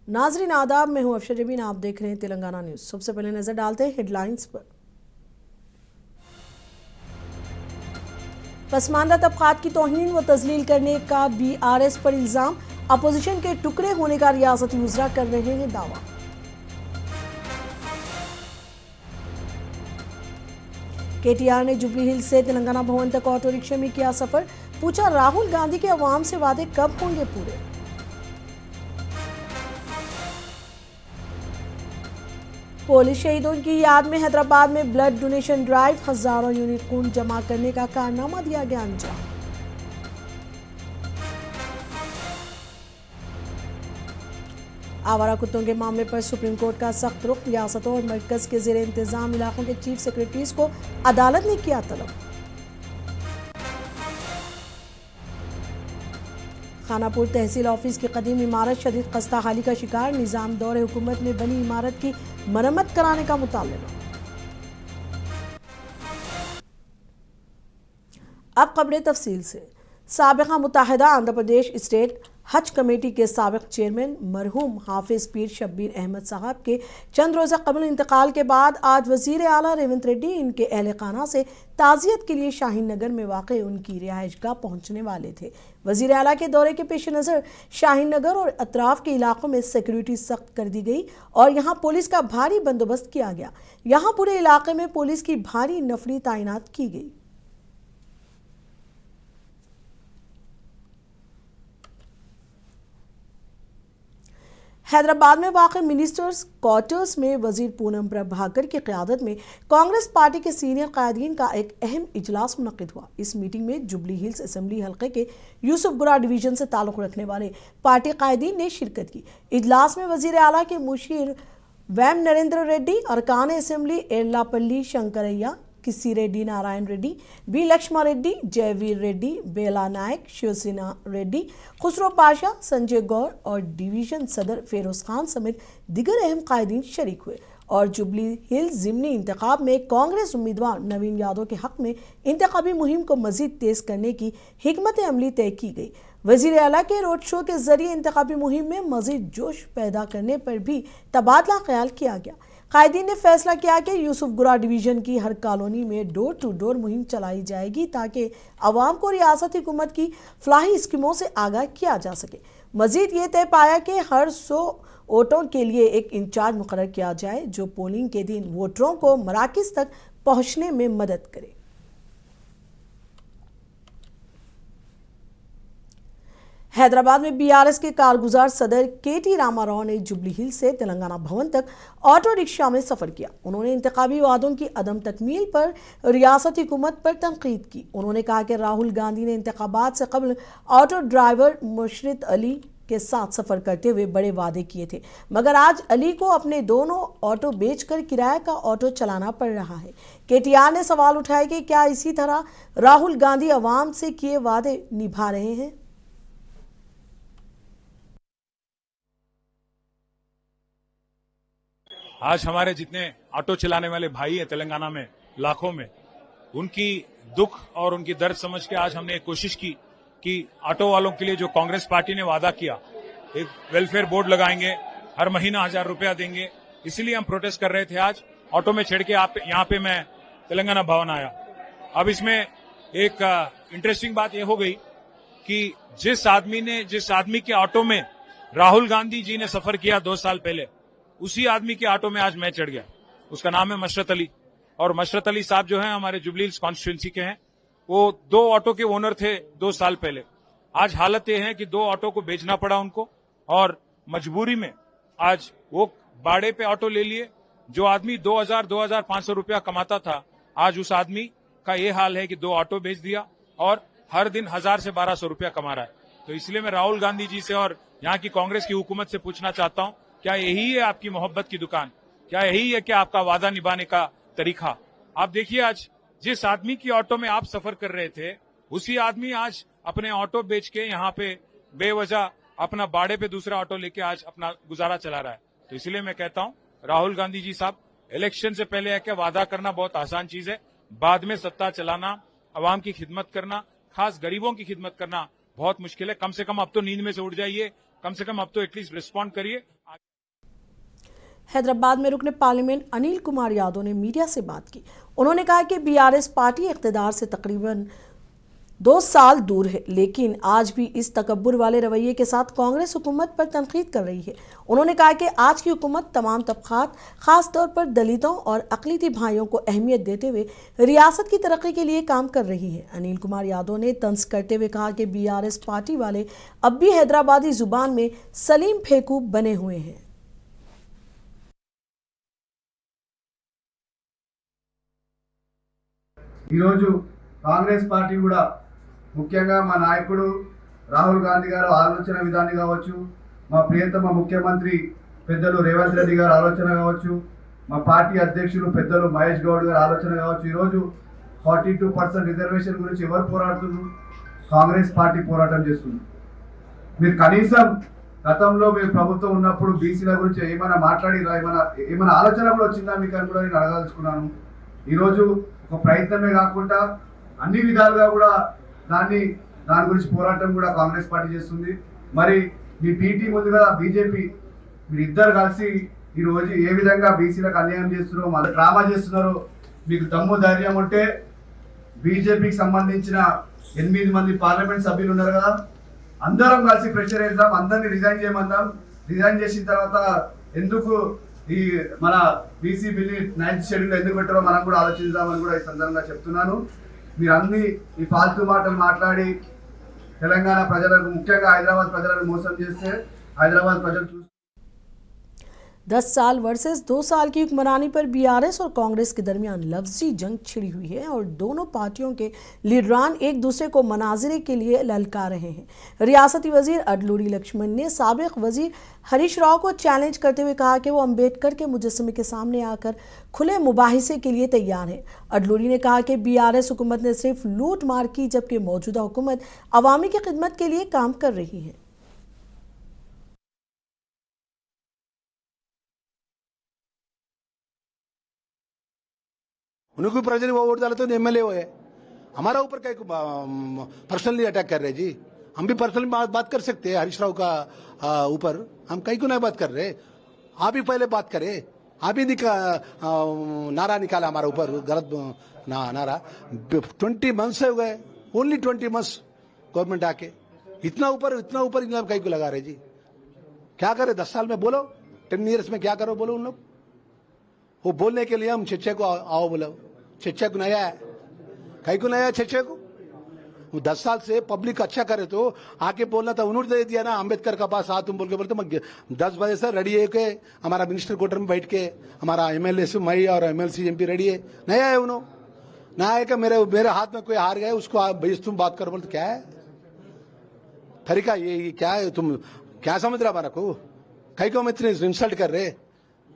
नाजरीन आदाब, मैं हूं अफशर जबीन। आप देख रहे हैं तेलंगाना न्यूज। सबसे पहले नजर डालते हैं हेडलाइंस पर। पसमानदा तबकात की तौहीन व तजलील करने का BRS पर इल्जाम। अपोजिशन के टुकड़े होने का रियासती वज़रा कर रहे हैं दावा। KTR ने जुबली हिल्स से तेलंगाना भवन तक ऑटो रिक्शा में किया सफर। पूछा, राहुल गांधी के अवाम से वादे कब होंगे पूरे। पुलिस शहीदों की याद में हैदराबाद में ब्लड डोनेशन ड्राइव। हजारों यूनिट खून जमा करने का कारनामा दिया गया अंजाम। आवारा कुत्तों के मामले पर सुप्रीम कोर्ट का सख्त रुख। रियासतों और मरकज के जेर इंतजाम इलाकों के चीफ सेक्रेटरीज को अदालत ने किया तलब। खानापुर तहसील ऑफिस की कदीम इमारत शदीद खस्ता हाली का शिकार। निजाम दौर हुकूमत में बनी इमारत की मरम्मत कराने का मुतालबा। अब खबरें तफसील से। साबिका मुत्तहिदा आंध्र प्रदेश स्टेट हज कमेटी के साबिक चेयरमैन मरहूम हाफिज पीर शब्बीर अहमद साहब के चंद रोज़ा कबल इंतकाल के बाद आज वज़ीर आला रेवंत रेड्डी इनके अहल खाना से ताज़ियत के लिए शाहीन नगर में वाक़ उनकी रिहाइशगाह पहुँचने वाले थे। वज़ीर आला के दौरे के पेश नज़र शाहीन नगर और अतराफ़ के इलाकों में सिक्योरिटी सख्त कर दी गई और यहाँ पुलिस का भारी बंदोबस्त किया गया। यहाँ पूरे इलाके में पुलिस की भारी नफरी तैनात की गई। हैदराबाद में वाक़ मिनिस्टर्स क्वार्टर्स में वजीर पूनम प्रभाकर की क़यादत में कांग्रेस पार्टी के सीनियर कायदीन का एक अहम इजलास मुनक़िद हुआ। इस मीटिंग में जुबली हिल्स असेंबली हल्के के यूसुफगुड़ा डिवीज़न से ताल्लुक़ रखने वाले पार्टी कायदीन ने शिरकत की। इजलास में वज़ीर आला के मुशीर वैम नरेंद्र रेड्डी, अरकान असेंबली एर्लापल्ली शंकरैया, किसी रेड्डी, नारायण रेड्डी, बी लक्ष्मा रेड्डी, जयवीर रेड्डी, बेला नायक, शिवसेना रेड्डी, खुसरो पाशा, संजय गौर और डिवीजन सदर फेरोज खान समेत दिगर अहम कायदीन शरीक हुए और जुबली हिल्स ज़िमनी इंतखाब में कांग्रेस उम्मीदवार नवीन यादव के हक में इंतखाबी मुहिम को मजीद तेज करने की हिकमत अमली तय की गई। वज़ीर आला के रोड शो के जरिए इंतखाबी मुहिम में मजीद जोश पैदा करने पर भी तबादला ख्याल किया गया। कायदीन ने फैसला किया कि यूसुफगुड़ा डिवीज़न की हर कॉलोनी में डोर टू डोर मुहिम चलाई जाएगी ताकि आवाम को रियासती हुकूमत की फलाही स्कीमों से आगाह किया जा सके। मजीद ये तय पाया कि हर 100 वोटों के लिए एक इंचार्ज मुकर्रर किया जाए जो पोलिंग के दिन वोटरों को मराकिज़ तक पहुँचने में मदद करे। हैदराबाद में BRS के कारगुजार सदर KT रामाराव ने जुबली हिल्स से तेलंगाना भवन तक ऑटो रिक्शा में सफ़र किया। उन्होंने इंतखाबी वादों की अदम तकमील पर रियासती हुकूमत पर तनकीद की। उन्होंने कहा कि राहुल गांधी ने इंतखाबात से कबल ऑटो ड्राइवर मुशर्रत अली के साथ सफ़र करते हुए बड़े वादे किए थे, मगर आज अली को अपने दोनों ऑटो बेचकर किराए का ऑटो चलाना पड़ रहा है। KTR ने सवाल उठाया कि क्या इसी तरह राहुल गांधी अवाम से किए वादे निभा रहे हैं। आज हमारे जितने ऑटो चलाने वाले भाई हैं तेलंगाना में लाखों में, उनकी दुख और उनकी दर्द समझ के आज हमने एक कोशिश की कि ऑटो वालों के लिए जो कांग्रेस पार्टी ने वादा किया, एक वेलफेयर बोर्ड लगाएंगे, हर महीना 1000 रुपया देंगे, इसीलिए हम प्रोटेस्ट कर रहे थे। आज ऑटो में चढ़ के यहाँ पे मैं तेलंगाना भवन आया। अब इसमें एक इंटरेस्टिंग बात यह हो गई कि जिस आदमी के ऑटो में राहुल गांधी जी ने सफर किया 2 साल पहले, उसी आदमी के ऑटो में आज मैं चढ़ गया। उसका नाम है मशरत अली, और मशरत अली साहब जो हैं हमारे जुबली हिल्स कॉन्स्टिट्यूंसी के हैं। वो 2 ऑटो के ओनर थे 2 साल पहले। आज हालत ये है कि 2 ऑटो को बेचना पड़ा उनको, और मजबूरी में आज वो बाड़े पे ऑटो ले लिए। जो आदमी 2500 रुपया कमाता था, आज उस आदमी का ये हाल है कि 2 ऑटो बेच दिया और हर दिन 1000 से 1200 रुपया कमा रहा है। तो इसलिए मैं राहुल गांधी जी से और यहाँ की कांग्रेस की हुकूमत से पूछना चाहता हूं, क्या यही है आपकी मोहब्बत की दुकान? क्या यही है कि आपका वादा निभाने का तरीका? आप देखिए, आज जिस आदमी की ऑटो में आप सफर कर रहे थे, उसी आदमी आज अपने ऑटो बेच के यहाँ पे बेवजह अपना बाड़े पे दूसरा ऑटो लेके आज अपना गुजारा चला रहा है। तो इसलिए मैं कहता हूँ, राहुल गांधी जी साहब, इलेक्शन से पहले क्या वादा करना बहुत आसान चीज है, बाद में सत्ता चलाना, अवाम की खिदमत करना, खास गरीबों की खिदमत करना बहुत मुश्किल है। कम से कम अब तो नींद में से उठ जाइए, कम से कम अब तो एटलीस्ट रिस्पॉन्ड करिए। हैदराबाद में रुकने पार्लियामेंट अनिल कुमार यादव ने मीडिया से बात की। उन्होंने कहा कि बीआरएस पार्टी इख्तिदार से तकरीबन 2 साल दूर है, लेकिन आज भी इस तकब्बुर वाले रवैये के साथ कांग्रेस हुकूमत पर तनकीद कर रही है। उन्होंने कहा कि आज की हुकूमत तमाम तबकात, खास तौर पर दलितों और अक़लियती भाइयों को अहमियत देते हुए रियासत की तरक्की के लिए काम कर रही है। अनिल कुमार यादव ने तंज करते हुए कहा कि बीआरएस पार्टी वाले अब भी हैदराबादी जुबान में सलीम फेकू बने हुए हैं। कांग्रेस पार्टी కూడా ముఖ్యంగా మా నాయకుడు రాహుల్ గాంధీ గారు ఆలోచన విధానం కావచ్చు, మా ప్రియతమ ముఖ్యమంత్రి పెద్దలు రేవంత్ రెడ్డి గారు ఆలోచన కావచ్చు, మా పార్టీ అధ్యక్షులు పెద్దలు మహేష్ గౌడ్ గారు ఆలోచన కావచ్చు, ఈ రోజు 42% రిజర్వేషన్ గురించి ఎవరు పోరాడుతున్నారు? కాంగ్రెస్ పార్టీ పోరాటం చేస్తుంది. మీరు కనీసం గతంలో మీ ప్రభుత్వం ఉన్నప్పుడు బీసీల గురించి ఏమైనా మాట్లాడిరా, ఏమైనా ఆలోచన కూడా వచ్చిందా మీకు అని కూడా నేను అడగదలుచుకున్నాను. ఈ రోజు ఒక ప్రయత్నమే కాకుండా అన్ని విధాలుగా కూడా దాని గురించి పోరాటం కూడా కాంగ్రెస్ పార్టీ చేస్తుంది. మరి మీ పీటీ ముందు కదా బీజేపీ, మీరు ఇద్దరు కలిసి ఈ రోజు ఏ విధంగా బీసీలకు అన్యాయం చేస్తున్నారో, మళ్ళీ డ్రామా చేస్తున్నారో, మీకు దమ్ము ధైర్యం ఉంటే బీజేపీకి సంబంధించిన 8 మంది పార్లమెంట్ సభ్యులు ఉన్నారు కదా, అందరం కలిసి ప్రెషర్ వేద్దాం, అందరినీ రిజైన్ చేయమందాం. రిజైన్ చేసిన తర్వాత ఎందుకు ఈ మన బీసీ బిల్లు 9th షెడ్యూల్ ఎందుకు పెట్టారో మనం కూడా ఆలోచిద్దామని కూడా ఈ సందర్భంగా చెప్తున్నాను. మీరు అన్ని ఈ ఫాల్తూ మాటలు మాట్లాడి తెలంగాణ ప్రజలకు, ముఖ్యంగా హైదరాబాద్ ప్రజలను మోసం చేస్తే హైదరాబాద్ ప్రజలు 10 साल वर्सेस 2 साल की हुक्मरानी पर बीआरएस और कांग्रेस के दरमियान लफ्जी जंग छिड़ी हुई है और दोनों पार्टियों के लीडरान एक दूसरे को मनाजरे के लिए ललकार रहे हैं। रियासती वजीर अडलूरी लक्ष्मण ने साबिक वजीर हरीश राव को चैलेंज करते हुए कहा कि वो अम्बेडकर के मुजस्समे के सामने आकर खुले मुबाहिसे के लिए तैयार है। अडलूरी ने कहा कि बीआरएस हुकूमत ने सिर्फ लूट मार की, जबकि मौजूदा हुकूमत अवामी की खिदमत के लिए काम कर रही है। उनको प्रजल वोट डाले तो एमएलए हुए, हमारा ऊपर क्या पर्सनली अटैक कर रहे जी। हम भी पर्सनली बात कर सकते हैं हरीश राव का ऊपर, हम कहीं को नहीं बात कर रहे। आप ही पहले बात करें, आप ही नारा निकाला हमारा ऊपर, गलत नारा। 20 मंथ्स हो गए, ओनली 20 मंथ्स गवर्नमेंट आके इतना ऊपर कहीं को लगा रहे जी। क्या करे 10 साल में? बोलो 10 ईयर्स में क्या करो, बोलो उन लोग। वो बोलने के लिए हम चर्चा को आओ बोलो, चर्चा को नया है, कहीं को नया चर्चा को। वो 10 साल से पब्लिक अच्छा करे तो आके बोलना था, उन्होंने दे दिया ना अम्बेडकर का पास तुम बोल के बोलते। मैं 10 बजे से रेडी है के हमारा मिनिस्टर क्वार्टर में बैठ के हमारा एमएलए से मई और एमएलसी एमपी रेडी है, नया है उन्होंने ना है कि मेरे हाथ में कोई हार गया उसको आप भाई तुम बात करो बोलते। क्या है तरीका? ये क्या है? तुम क्या समझ रहा हमारा को? कहीं को हम इतने इंसल्ट कर रहे,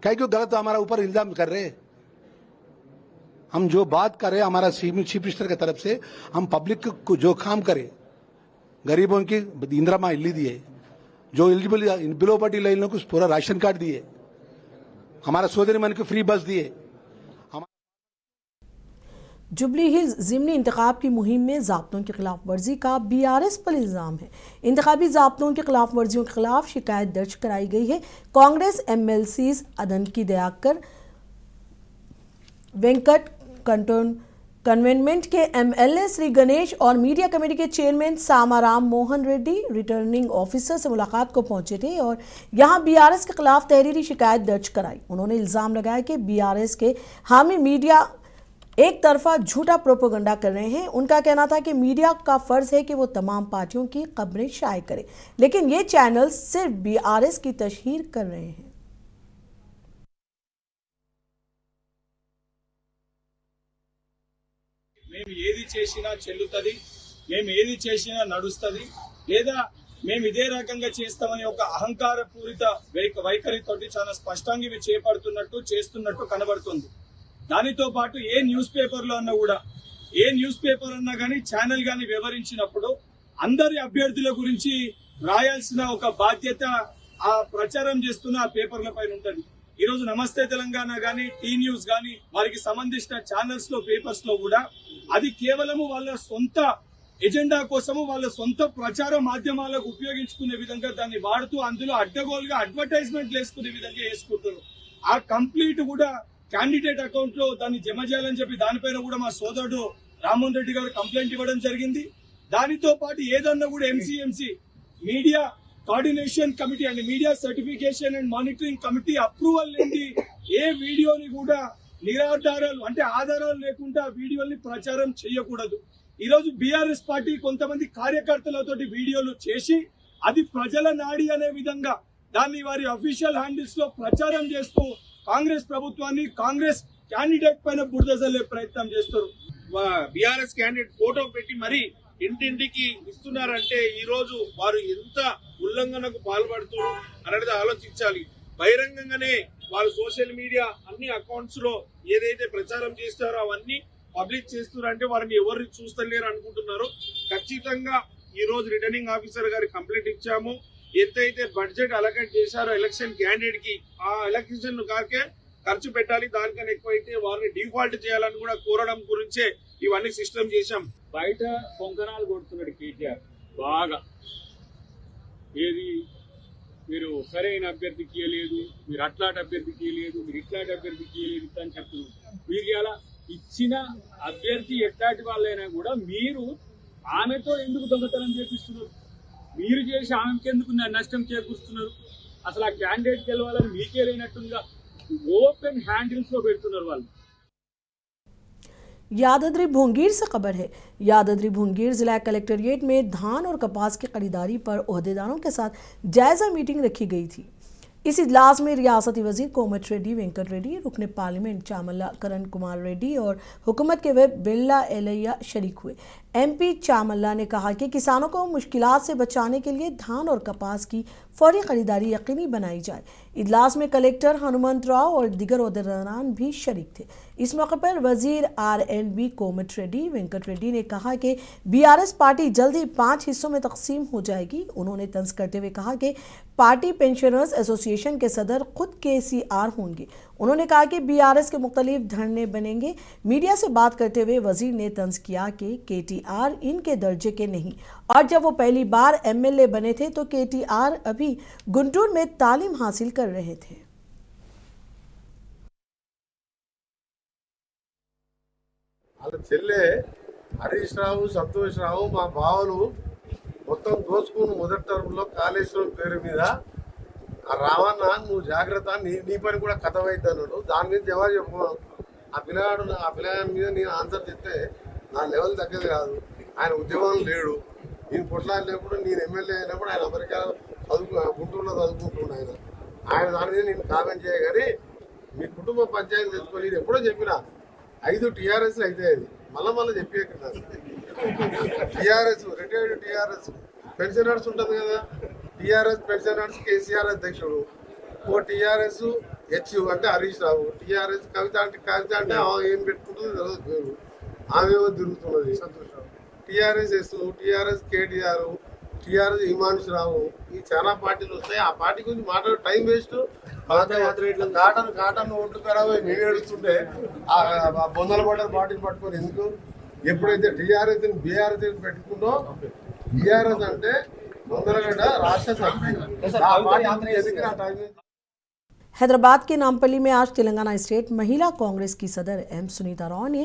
कहीं को गलत हमारा ऊपर इल्जाम कर रहे। हम जो बात कर रहे हमारा चीफ मिनिस्टर की तरफ से, हम पब्लिक को जो काम करे, गरीबों की इंदिरा माँ इल्ली दिए, जो एलिजिबल बिलो पॉवर्टी लाइन को पूरा राशन कार्ड दिए, हमारा सोदरी मन को फ्री बस दिए। जुबली हिल्स ज़िमनी इंतखाब की मुहिम में ज़ाब्तों की खिलाफ वर्जी का बीआरएस पर इल्ज़ाम है। इंतखाबी ज़ाब्तों की खिलाफ वर्जियों के खिलाफ शिकायत दर्ज कराई गई है। कांग्रेस एमएलसीज अदनकी दयाकर, वेंकट कन्वेंटमेंट के एमएलए श्री गणेश और मीडिया कमेटी के chairman Samaram Mohan Reddy returning officer से मुलाकात को पहुंचे थे और यहां बीआरएस के खिलाफ तहरीरी शिकायत दर्ज कराई। उन्होंने इल्ज़ाम लगाया कि बीआरएस के हामी मीडिया एक तरफा झूठा प्रोपेगेंडा कर रहे हैं। उनका कहना था कि मीडिया का फर्ज है कि वो तमाम पार्टियों की खबरें शाये करे, लेकिन ये चैनल सिर्फ बीआरएस की तशहीर कर रहे हैं। మేము ఏది చేసినా చెల్లుతది, మేము ఏది చేసినా నడుస్తది, లేదా మేము ఇదే రకంగా చేస్తామని ఒక అహంకారపూరిత వైఖరితోటి చాలా స్పష్టంగా ఇవి చేపడుతున్నట్టు చేస్తున్నట్టు కనబడుతుంది. దానితో పాటు ఏ న్యూస్ పేపర్లో అన్నా కూడా, ఏ న్యూస్ పేపర్ అన్నా కానీ ఛానల్ కానీ వివరించినప్పుడు అందరి అభ్యర్థుల గురించి రాయాల్సిన ఒక బాధ్యత ఆ ప్రచారం చేస్తున్న ఆ పేపర్ల పైన ఉంటుంది. ఈ రోజు నమస్తే తెలంగాణ గానీ, టీ న్యూస్ గానీ, వారికి సంబంధించిన ఛానల్స్ లో, పేపర్స్ లో కూడా అది కేవలము వాళ్ళ సొంత ఎజెండా కోసము వాళ్ళ సొంత ప్రచార మాధ్యమాలకు ఉపయోగించుకునే విధంగా దాన్ని వాడుతూ అందులో అడ్డగోలుగా అడ్వర్టైజ్మెంట్లు వేసుకునే విధంగా వేసుకుంటారు. ఆ కంప్లీట్ కూడా క్యాండిడేట్ అకౌంట్ లో దాన్ని జమ చేయాలని చెప్పి దానిపైన కూడా మా సోదరుడు రామ్మోహన్ రెడ్డి గారు కంప్లైంట్ ఇవ్వడం జరిగింది. దానితో పాటు ఏదన్నా కూడా MCMC media coordination committee and media certification and monitoring committee approval లేని ఏ వీడియోని కూడా నిరాధారాలు అంటే ఆధారాలు లేకుండా వీడియోని ప్రచారం చేయకూడదు. ఈ రోజు బీఆర్ఎస్ పార్టీ కొంతమంది కార్యకర్తలతోటి వీడియోలు చేసి అది ప్రజల నాడి అనే విధంగా దాన్ని వారి అఫీషియల్ హ్యాండిల్స్ లో ప్రచారం చేస్తూ కాంగ్రెస్ ప్రభుత్వాన్ని కాంగ్రెస్ క్యాండిడేట్ పైన బురద జల్లే ప్రయత్నం చేస్తారు. బీఆర్ఎస్ క్యాండిడేట్ ఫోటో పెట్టి మరి ఇంటింటికి ఇస్తున్నారంటే ఈ రోజు వారు ఎంత ఉల్లంఘనకు పాల్పడుతున్నారు అనేది ఆలోచించాలి. బహిరంగంగానే వారు సోషల్ మీడియా అన్ని అకౌంట్స్ లో ఏదైతే ప్రచారం చేస్తారో అవన్నీ పబ్లిక్ చేస్తున్నారంటే వారిని ఎవరు చూస్తలేరు అనుకుంటున్నారు. ఖచ్చితంగా ఈ రోజు రిటర్నింగ్ ఆఫీసర్ గారి కంప్లైంట్ ఇచ్చాము. ఎంతైతే బడ్జెట్ అలొకేట్ చేశారో ఎలక్షన్ క్యాండిడేట్ కి ఆ ఎలక్షన్ కాకే ఖర్చు పెట్టాలి, దానికన్నా ఎక్కువైతే వారిని డిఫాల్ట్ చేయాలని కూడా కోరడం గురించే ఇవన్నీ సిస్టమ్ చేశాం. బయట పొంకనాలు కొడుతున్నాడు కేటీఆర్ బాగా. ఏది మీరు సరైన అభ్యర్థికి ఇవ్వలేదు, మీరు అట్లాంటి అభ్యర్థికి ఇవ్వలేదు, మీరు ఇట్లాంటి అభ్యర్థికి ఇవ్వలేదు అని చెప్తున్నారు. మీరు ఇలా ఇచ్చిన అభ్యర్థి ఎట్లాంటి వాళ్ళైనా కూడా మీరు ఆమెతో ఎందుకు దొంగతనం చేపిస్తున్నారు? మీరు చేసి ఆమెకి ఎందుకు నష్టం చేకూరుస్తున్నారు? అసలు ఆ క్యాండిడేట్ గెలవాలని మీకే లేనట్టుగా ఓపెన్ హ్యాండిల్స్ లో పెడుతున్నారు వాళ్ళు. यादाद्री भुंगीर से खबर है। यादाद्री भुंगीर जिला कलेक्ट्रेट में धान और कपास की खरीदारी पर ओहदेदारों के साथ जायजा मीटिंग रखी गई थी। इस इजलास में रियासती वजीर कोमट रेड्डी, वेंकट रेड्डी, रुकने पार्लियामेंट चामल्ला करण कुमार रेड्डी और हुकूमत के वेब बिल्ला एलैया शरीक हुए। एमपी चामल्ला ने कहा कि किसानों को मुश्किलात से बचाने के लिए धान और कपास की फौरी खरीदारी यकीनी बनाई जाए। इजलास में कलेक्टर हनुमंत राव और दीगर ओहदेदारान भी शरीक थे। इस मौके पर वजीर R&B कोमट रेड्डी, वेंकट रेड्डी ने कहा कि बीआरएस पार्टी जल्द ही 5 हिस्सों में तकसीम हो जाएगी। उन्होंने तंज करते हुए कहा कि पार्टी पेंशनर्स एसोसिएशन के सदर खुद KCR होंगे। उन्होंने कहा कि बीआरएस के मुख्तलिफ धरने बनेंगे। मीडिया से बात करते हुए वजीर ने तंज किया कि KTR इनके दर्जे के नहीं, और जब वो पहली बार MLA बने थे तो KTR अभी गुंटूर में तालीम हासिल कर रहे थे। వాళ్ళ చెల్లె హరీష్ రావు, సంతోష్ రావు మా బావలు మొత్తం దోచుకుని మొదటి టర్మ్లో కాళేశ్వరం పేరు మీద రావన్న నువ్వు జాగ్రత్త, నీ పని కూడా కథమైద్ది అన్నాడు. దాని మీద జవాబు చెప్పమను. ఆ పిల్లగాడి మీద నేను ఆన్సర్ చెప్తే నా లెవెల్ తగ్గదు కాదు. ఆయన ఉద్యమం లేడు, నేను కొట్లాడినప్పుడు నేను ఎమ్మెల్యే అయినప్పుడు ఆయన అమెరికా గుంటూరులో చదువుకుంటున్నాడు. ఆయన దాని మీద నేను కామెంట్ చేయగాని మీ కుటుంబ పంచాయతీ తెచ్చుకొని నేను ఎప్పుడో చెప్పిన 5 TRS అయితే అది మళ్ళీ చెప్పేకున్నాను. TRS రిటైర్డ్ TRS పెన్షనర్స్ ఉంటుంది కదా, TRS పెన్షనర్స్ KCR అధ్యక్షుడు, ఓ TRS H అంటే హరీష్ రావు, TRS కవిత అంటే ఏం పెట్టుకుంటుందో తెలియదు పేరు, ఆమె తిరుగుతున్నది. TRS S, TRS KTR, TRS Himanshu రావు, ఈ చాలా పార్టీలు వస్తాయి. ఆ పార్టీ గురించి మాట్లాడే టైం వేస్ట్. కాటన్ ఓట్లు ఖరాబ్ అయి నేను ఏడుస్తుంటే ఆ బొందల పడ్డారు పార్టీలు పట్టుకొని ఎందుకు? ఎప్పుడైతే TRS BRS పెట్టుకుందో, BRS అంటే బొందలగడ్డ రాష్ట్ర సమితి. हैदराबाद के नामपल्ली में आज तेलंगाना स्टेट महिला कांग्रेस की सदर M सुनीता राव ने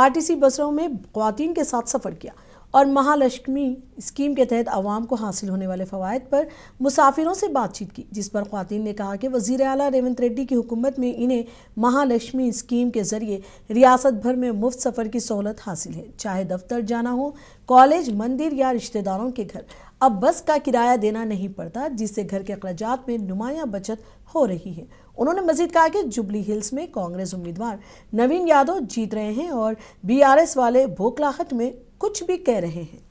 RTC बसों में ख्वातीन के साथ सफ़र किया और महालक्ष्मी स्कीम के तहत आवाम को हासिल होने वाले फ़वाइद पर मुसाफिरों से बातचीत की, जिस पर ख्वातीन ने कहा कि वज़ीर आला रेवंत रेड्डी की हुकूमत में इन्हें महालक्ष्मी स्कीम के ज़रिए रियासत भर में मुफ्त सफ़र की सहूलत हासिल है। चाहे दफ्तर जाना हो, कॉलेज, मंदिर या रिश्तेदारों के घर, अब बस का किराया देना नहीं पड़ता, जिससे घर के अखराजात में नुमायां बचत हो रही है। उन्होंने मजीद कहा कि जुबली हिल्स में कांग्रेस उम्मीदवार नवीन यादव जीत रहे हैं और BRS वाले भोखलाहट में कुछ भी कह रहे हैं।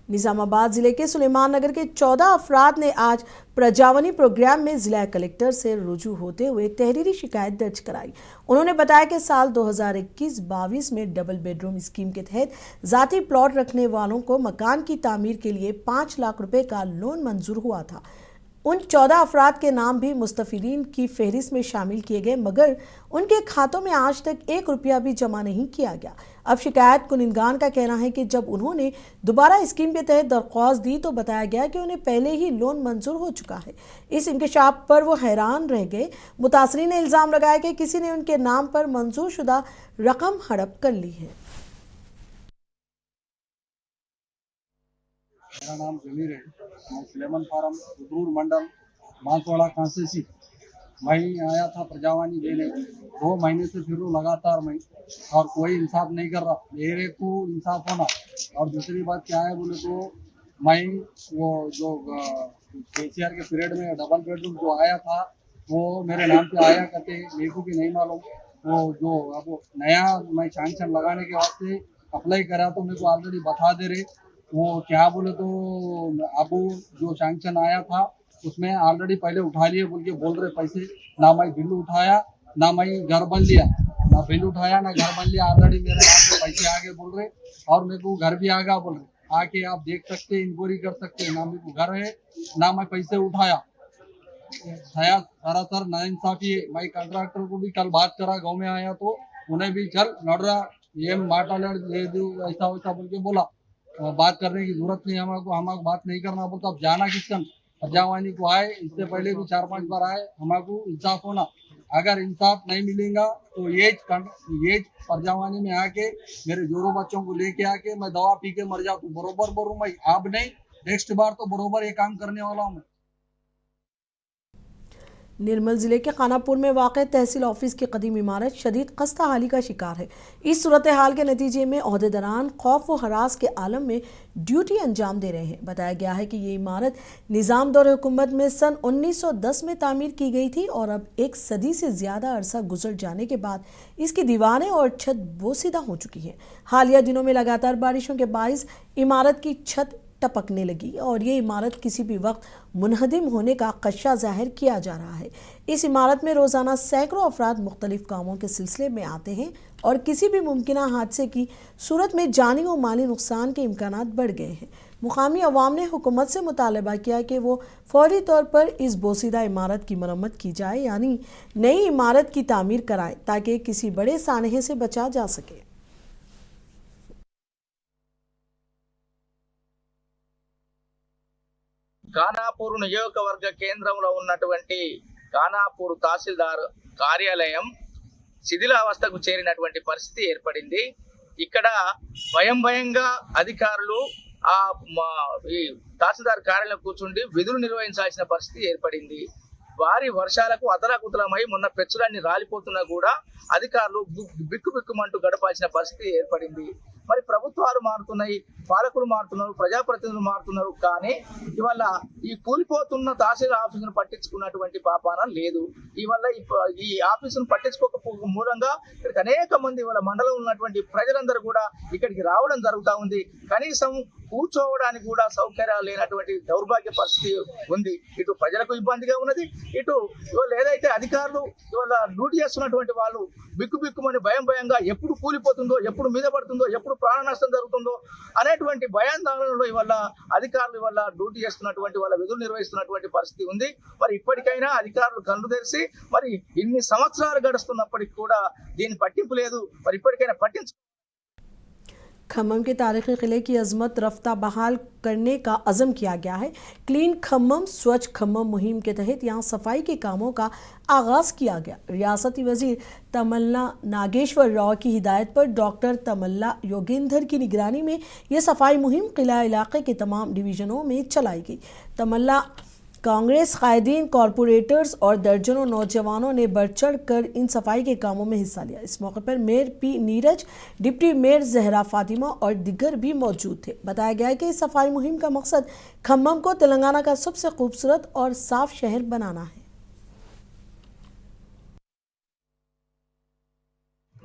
निजामाबाद जिले के सुलेमान नगर के 14 अफराद ने आज प्रजावनी प्रोग्राम में जिला कलेक्टर से रुजू होते हुए तहरीरी शिकायत दर्ज कराई। उन्होंने बताया कि साल 2021-22 में डबल बेडरूम स्कीम के तहत जाती प्लॉट रखने वालों को मकान की तामीर के लिए 5 लाख रुपए का लोन मंजूर हुआ था। उन 14 अफराद के नाम भी मुस्तफीदीन की फहरिस्त में शामिल किए गए, मगर उनके खातों में आज तक 1 रुपया भी जमा नहीं किया गया। अब शिकायत कुनिंदगान का कहना है कि जब उन्होंने दोबारा स्कीम के तहत दरख्वास्त दी तो बताया गया कि उन्हें पहले ही लोन मंजूर हो चुका है। इस इंकशाफ पर वो हैरान रह गए। मुतासरीन ने इल्ज़ाम लगाया कि किसी ने उनके नाम पर मंजूर शुदा रकम हड़प कर ली है। मेरा नाम जमीर है, मैं सुलेमान फार्म रुद्रूर मंडल बांसवाड़ा कांसेसी। मैं आया था प्रजावानी देने, 2 महीने से फिर लगातार मैं, और कोई इंसाफ नहीं कर रहा। मेरे को इंसाफ होना। और दूसरी बात क्या है बोले तो मैं वो जो केसीआर के पीरियड में डबल बेडरूम जो आया था वो मेरे नाम पे आया करते, मेरे को भी नहीं मालूम। वो जो अब नया मैं सैंक्शन लगाने के वास्ते अप्लाई करा तो मेरे को ऑलरेडी बता दे रहे वो क्या बोले तो अब जो सैंक्शन आया था उसमें ऑलरेडी पहले उठा लिए बोल रहे पैसे। ना मैं बिल उठाया, ना मैं घर बन लिया, ना बिल उठाया ना घर बन लिया। ऑलरेडी मेरे नाम पे पैसे आगे बोल रहे और मेरे को घर भी आगा बोल रहे। आके आप देख सकते, इंक्वायरी कर सकते। ना मेरे को घर है ना मैं पैसे उठाया। सरासर नाइंसाफी है। मैं कॉन्ट्रैक्टर को भी कल बात करा, गाँव में आया तो उन्हें भी चल नडरा ये माटा ले दो ऐसा वैसा बोल के बोला। बात करने की जरूरत नहीं, हमारे बात नहीं करना बोलता। अब जाना किसका? प्रजावानी को आए, इससे पहले भी 4-5 बार आए, हमारे इंसाफ होना। अगर इंसाफ नहीं मिलेगा तो ये प्रजावानी में आके मेरे जोरों बच्चों को लेके आके मैं दवा पी के मर जाऊँ बरोबर बोलूँ। मैं अब नहीं, नेक्स्ट बार तो बरोबर ये काम करने वाला हूँ। निर्मल जिले के खानापुर में वाक़ तहसील ऑफिस की कदीम इमारत शदीद खस्ता हाली का शिकार है। इस सूरत हाल के नतीजे में ओहदेदारान खौफ व हरास के आलम में ड्यूटी अंजाम दे रहे हैं। बताया गया है कि ये इमारत निज़ाम दौर हुकूमत में सन 1910 में तामीर की गई थी और अब 1 सदी से ज़्यादा अरसा गुजर जाने के बाद इसकी दीवारें और छत बोसीदा हो चुकी हैं। हालिया दिनों में लगातार बारिशों के बाइस इमारत की छत टपकने लगी और ये इमारत किसी भी वक्त मुनहदिम होने का खदशा जाहिर किया जा रहा है। इस इमारत में रोज़ाना सैकड़ों अफराद मुख्तलिफ कामों के सिलसिले में आते हैं और किसी भी मुमकिना हादसे की सूरत में जानी व माली नुकसान के इम्कानात बढ़ गए हैं। मुकामी अवाम ने हुकूमत से मुतालबा किया कि वो फौरी तौर पर इस बोसीदा इमारत की मरम्मत की जाए, यानी नई इमारत की तामीर कराएं ताकि किसी बड़े सानहे से बचा जा सके। ఖానాపూర్ నియోజకవర్గ కేంద్రంలో ఉన్నటువంటి ఖానాపూర్ తహసీల్దార్ కార్యాలయం శిథిలావస్థకు చేరినటువంటి పరిస్థితి ఏర్పడింది. ఇక్కడ భయంగా అధికారులు ఈ తహసీల్దార్ కార్యాలయం కూర్చుండి విధులు నిర్వహించాల్సిన పరిస్థితి ఏర్పడింది. భారీ వర్షాలకు అతలాకుతలమై మొన్న పెచ్చులన్నీ రాలిపోతున్నా కూడా అధికారులు బిక్కుమంటూ గడపాల్సిన పరిస్థితి ఏర్పడింది. మరి ప్రభుత్వాలు మారుతున్నాయి, పాలకులు మారుతున్నారు, ప్రజాప్రతినిధులు మారుతున్నారు, కానీ ఇవాళ ఈ కూలిపోతున్న తహసీల్ ఆఫీసును పట్టించుకున్నటువంటి పాపాన లేదు. ఇవాళ ఈ ఆఫీసును పట్టించుకోకపోవడం మూలంగా ఇక్కడికి అనేక మంది ఇవాళ మండలంలో ఉన్నటువంటి ప్రజలందరూ కూడా ఇక్కడికి రావడం జరుగుతూ ఉంది. కనీసం కూర్చోవడానికి కూడా సౌకర్యాలు లేనటువంటి దౌర్భాగ్య పరిస్థితి ఉంది. ఇటు ప్రజలకు ఇబ్బందిగా ఉన్నది, ఇటు ఇవాళ ఏదైతే అధికారులు ఇవాళ డ్యూటీ చేస్తున్నటువంటి వాళ్ళు బిక్కుమని భయంగా ఎప్పుడు కూలిపోతుందో, ఎప్పుడు మీద పడుతుందో, ఎప్పుడు ప్రాణ నష్టం జరుగుతుందో అనేటువంటి భయాందోళనలో ఇవాళ అధికారులు ఇవాళ డ్యూటీ చేస్తున్నటువంటి వాళ్ళ విధులు నిర్వహిస్తున్నటువంటి పరిస్థితి ఉంది. మరి ఇప్పటికైనా అధికారులు కళ్ళు తెరిచి, మరి ఇన్ని సంవత్సరాలు గడుస్తున్నప్పటికీ కూడా దీని పట్టింపు లేదు. మరి ఇప్పటికైనా పట్టించు। खम्मम के तारीखी किले की अजमत रफ्ता बहाल करने का अज़म किया गया है। क्लीन खम्मम स्वच्छ खम्मम मुहिम के तहत यहाँ सफाई के कामों का आगाज़ किया गया। रियासती वजीर तमन्ना नागेश्वर राव की हिदायत पर डॉक्टर तमल्ला योगेंद्र की निगरानी में यह सफाई मुहिम किला इलाके के तमाम डिवीज़नों में चलाई गई। तमल्ला कांग्रेस कायदीन, कॉरपोरेटर्स और दर्जनों नौजवानों ने बढ़ चढ़ कर इन सफाई के कामों में हिस्सा लिया। इस मौके पर mayor P Neeraj, deputy mayor Zahra Fatima और दिगर भी मौजूद थे। बताया गया है कि इस सफाई मुहिम का मकसद खम्मम को तेलंगाना का सबसे खूबसूरत और साफ शहर बनाना है।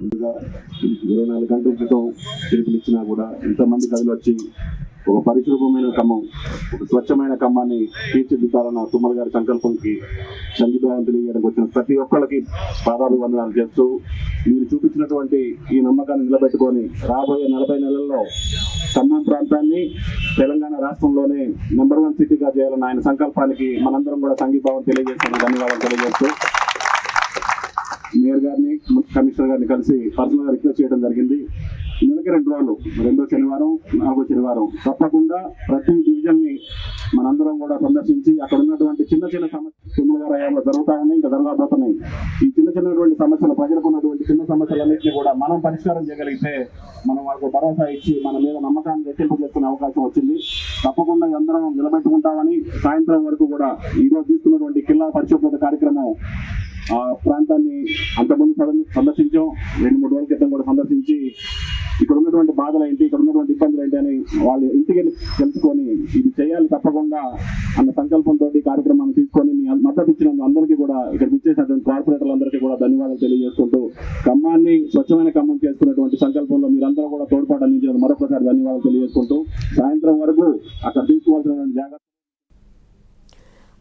24 గంటల క్రితం పిలుపునిచ్చినా కూడా ఇంతమంది కథలు వచ్చి ఒక పరిశుభ్రమైన ఖమ్మం, ఒక స్వచ్ఛమైన ఖమ్మాన్ని తీర్చిదిద్దాలన్న తుమ్మల గారి సంకల్పంకి సంఘీభావం తెలియజేయడానికి వచ్చిన ప్రతి ఒక్కళ్ళకి పాదాలు వందనాలు చేస్తూ, మీరు చూపించినటువంటి ఈ నమ్మకాన్ని నిలబెట్టుకొని రాబోయే 40 నెలల్లో ఖమ్మం ప్రాంతం ప్రాంతాన్ని తెలంగాణ రాష్ట్రంలోనే నెంబర్ 1 సిటీగా చేయాలన్న ఆయన సంకల్పానికి మనందరం కూడా సంఘీభావం తెలియజేస్తాను, ధన్యవాదాలు తెలియజేస్తూ మేయర్ గారిని కమిషనర్ గారిని కలిసి పర్సనల్ గా రిక్వెస్ట్ చేయడం జరిగింది. నెలకి 2 రోజులు, 2వ శనివారం 4వ శనివారం తప్పకుండా ప్రతి డివిజన్ ని మనందరం కూడా సందర్శించి అక్కడ ఉన్నటువంటి చిన్న చిన్న సమస్యలు తుమ్మల హయాంలో జరుగుతా ఉన్నాయి, ఇంకా జరగబోతున్నాయి. ఈ చిన్నటువంటి సమస్యలు, ప్రజలకు ఉన్నటువంటి చిన్న సమస్యలన్నింటినీ కూడా మనం పరిష్కారం చేయగలిగితే మనం వాళ్ళకు భరోసా ఇచ్చి మన మీద నమ్మకాన్ని రెట్టింపు చేసుకునే అవకాశం వచ్చింది. తప్పకుండా అందరం నిలబెట్టుకుంటామని సాయంత్రం వరకు కూడా ఈరోజు తీసుకున్నటువంటి కిల్లా పరిశుభ్రత కార్యక్రమం ఆ ప్రాంతాన్ని అంతకుముందు సందర్శించాం, 2-3 రోజుల క్రితం కూడా సందర్శించి ఇక్కడ ఉన్నటువంటి బాధలు ఏంటి, ఇక్కడ ఉన్నటువంటి ఇబ్బందులు ఏంటి అని వాళ్ళు ఇంటికి తెలుసుకొని ఇది చేయాలి తప్పకుండా అన్న సంకల్పంతో కార్యక్రమాన్ని తీసుకొని మీ మద్దతు ఇచ్చినందుకు అందరికీ కూడా ఇక్కడ ఇచ్చేసినటువంటి కార్పొరేటర్లందరికీ కూడా ధన్యవాదాలు తెలియజేసుకుంటూ ఖమ్మాన్ని స్వచ్ఛమైన ఖమ్మం చేసుకున్నటువంటి సంకల్పంలో మీరందరూ కూడా తోడ్పాటు అందించినందుకు మరొకసారి ధన్యవాదాలు తెలియజేసుకుంటూ సాయంత్రం వరకు అక్కడ తీసుకోవాల్సిన జాగ్రత్త।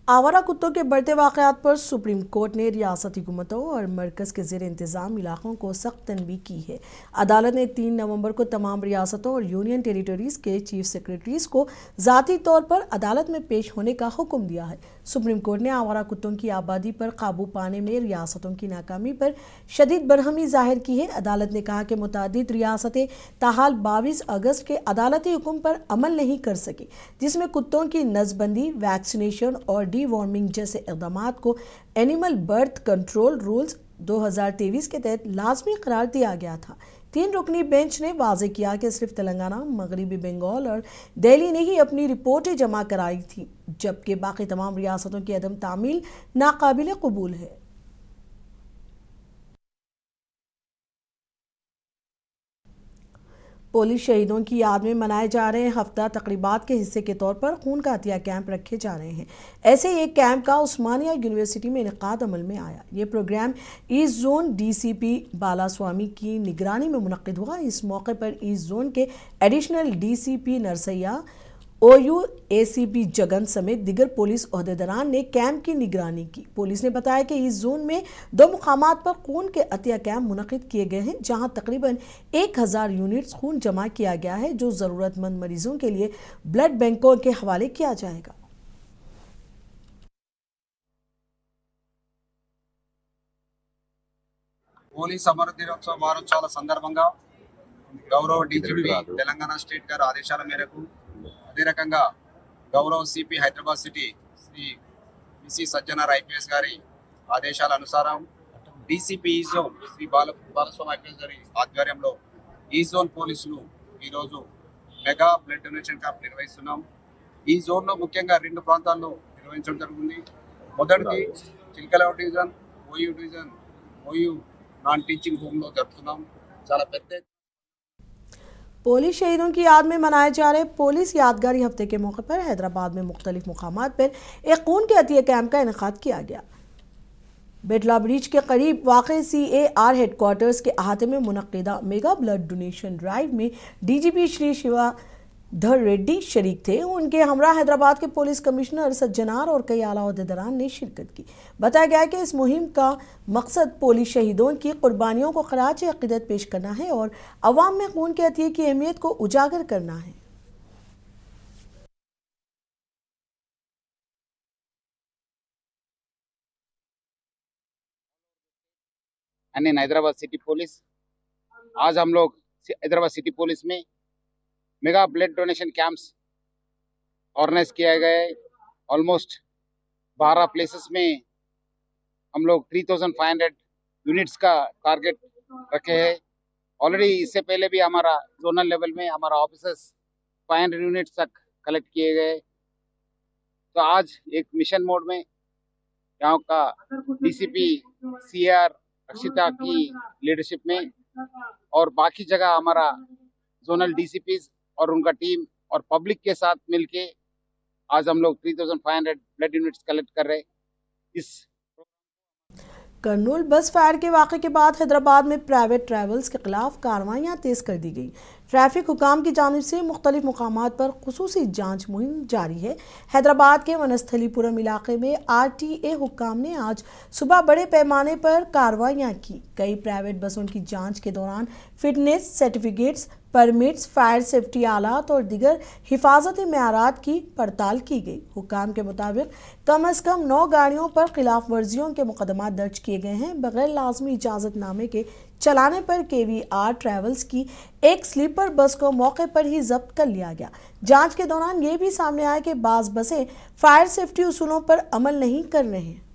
आवारा कुत्तों के बढ़ते वाकयात पर सुप्रीम कोर्ट ने रियासती हुकूमतों और मरकज़ के ज़ेर इंतज़ाम इलाकों को सख्त तनबीह की है। अदालत ने 3 नवंबर को तमाम रियासतों और यूनियन टेरिटरीज़ के चीफ सेक्रेटरीज़ को ज़ाती तौर पर अदालत में पेश होने का हुक्म दिया है। सुप्रीम कोर्ट ने आवारा कुत्तों की आबादी पर काबू पाने में रियासतों की नाकामी पर शदीद बरहमी जाहिर की है। अदालत ने कहा कि मुतादिद रियासतें ताहाल 22 अगस्त के अदालती हुक्म पर अमल नहीं कर सकी, जिसमें कुत्तों की नज़बंदी, वैक्सीनेशन और डिवॉर्मिंग जैसे इक़दामात को एनिमल बर्थ कंट्रोल रूल्स 2023 के तहत लाजमी करार दिया गया था। 3 रुकनी बेंच ने वाज़ेह किया कि सिर्फ तेलंगाना, मगरबी बंगाल और दिल्ली ने ही अपनी रिपोर्टें जमा कराई थी, जबकि बाकी तमाम रियासतों की अदम तामील नाकाबिल कबूल है। पुलिस शहीदों की याद में मनाए जा रहे हफ्ता तकरीबात के हिस्से के तौर पर खून का अतिया कैंप रखे जा रहे हैं। ऐसे एक कैंप का उस्मानिया यूनिवर्सिटी में इनेकाद अमल में आया। ये program east zone DCP Balaswamy की निगरानी में मुनक्किद हुआ। इस मौके पर ईस्ट जोन के additional DCP Narsaiah, OU ACP Jagan समेत दिगर पुलिस ओहदेदारान ने कैंप की निगरानी की। पुलिस ने बताया कि इस जोन में 2 मुकामात पर खून के अतिया कैंप मुनक्किद किए गए हैं, जहां तकरीबन 1000 यूनिट्स खून जमा किया गया है, जो ज़रूरतमंद मरीजों के लिए ब्लड बैंकों के हवाले किया जाएगा। పోలీస్ అమర దినోత్సవ వారోత్సవాల సందర్భంగా గౌరవ DGP తెలంగాణ స్టేట్ గారి ఆదేశాల మేరకు, అదే రకంగా గౌరవ CP Hyderabad city Shri VC Sajjanar IPS గారి ఆదేశాల అనుసారం DCP E zone Shri Balaswamy IPS గారి ఆధ్వర్యంలో ఈ జోన్ పోలీసులు ఈరోజు మెగా బ్లడ్ డొనేషన్ క్యాంప్ నిర్వహిస్తున్నాం. ఈ జోన్లో ముఖ్యంగా 2 ప్రాంతాల్లో నిర్వహించడం జరుగుతుంది. మొదటిది చిల్కలవ division, OU division, OU non teaching home లో జరుపుతున్నాం. చాలా పెద్ద पुलिस शहीदों की याद में मनाए जा रहे पुलिस यादगारी हफ्ते के मौके पर हैदराबाद में मुख्तलिफ मुकामात पर एक खून के अतिया कैंप का इनेकाद किया गया। बेटला ब्रिज के करीब वाक़ CAR हेडक्वार्टर्स के अहाते में मुनक्किदा मेगा ब्लड डोनेशन ड्राइव में DGP श्री शिवा धर रेड्डी शरीक थे। उनके हमरा हैदराबाद के पुलिस कमिश्नर सज्जनार और कई आला ओहदेदारान ने शिरकत की। बताया गया कि इस मुहिम का मकसद पुलिस शहीदों की कुर्बानियों को खराज अक़ीदत पेश करना है और अवाम में खून के अतिये की अहमियत को उजागर करना है। हैदराबाद सिटी पुलिस, आज हम लोग हैदराबाद सिटी पुलिस में mega blood donation camps organize किया गया है। ऑलमोस्ट 12 प्लेसेस में हम लोग 3500 यूनिट्स का टारगेट रखे हैं। ऑलरेडी इससे पहले भी हमारा जोनल लेवल में हमारा ऑफिसर्स 500 यूनिट्स तक कलेक्ट किए गए। तो आज एक मिशन मोड में यहाँ का DCP CAR अक्षिता की लीडरशिप में और बाकी जगह हमारा जोनल DCPs और उनका टीम और पब्लिक के साथ मिलके आज हम लोग 3500 ब्लड यूनिट्स कलेक्ट कर रहे हैं। इस कर्नूल बस फायर के वाक़े के बाद हैदराबाद में प्राइवेट ट्रैवल्स के खिलाफ कार्रवाइयाँ तेज़ कर दी गई। ट्रैफिक हुकाम की जानिब से मुख्तलिफ मुकामात पर खुसूसी जांच मुहिम जारी है। हैदराबाद के वनस्थलीपुरम इलाके में RTA हुकाम ने आज सुबह बड़े पैमाने पर कार्रवाइयाँ की। कई प्राइवेट बसों की जांच के दौरान fitness certificates permits, fire safety आलात और दीगर हिफाजती मेयारात की पड़ताल की गई। हुक्काम के मुताबिक कम से कम 9 गाड़ियों पर खिलाफ वर्जियों के मुकदमा दर्ज किए गए हैं। बगैर लाजमी इजाजतनामे के चलाने पर KVR ट्रैवल्स की एक स्लीपर बस को मौके पर ही जब्त कर लिया गया। जांच के दौरान ये भी सामने आया कि बाज़ बसें फायर सेफ्टी उसूलों पर अमल नहीं कर रहे हैं।